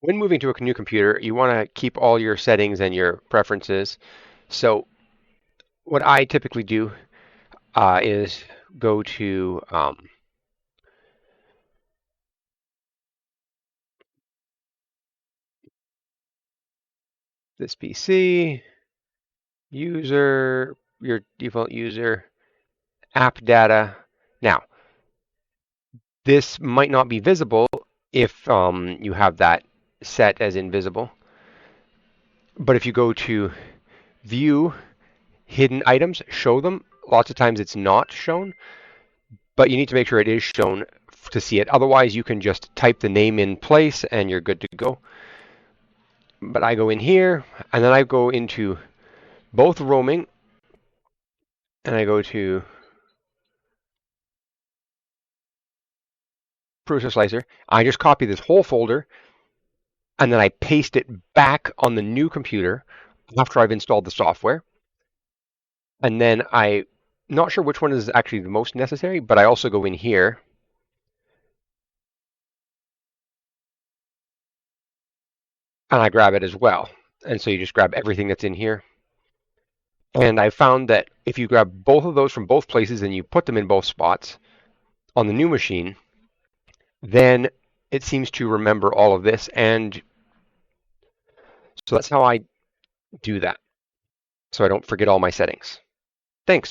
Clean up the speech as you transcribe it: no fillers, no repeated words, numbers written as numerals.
When moving to a new computer, you want to keep all your settings and your preferences. So what I typically do is go to this PC, user, your default user, app data. Now, this might not be visible if you have that set as invisible. But if you go to view hidden items, show them, lots of times it's not shown, but you need to make sure it is shown to see it. Otherwise, you can just type the name in place and you're good to go. But I go in here and then I go into both roaming and I go to Prusa Slicer. I just copy this whole folder and then I paste it back on the new computer after I've installed the software. And then not sure which one is actually the most necessary, but I also go in here and I grab it as well. And so you just grab everything that's in here. And I found that if you grab both of those from both places and you put them in both spots on the new machine, then it seems to remember all of this. And so that's how I do that, so I don't forget all my settings. Thanks.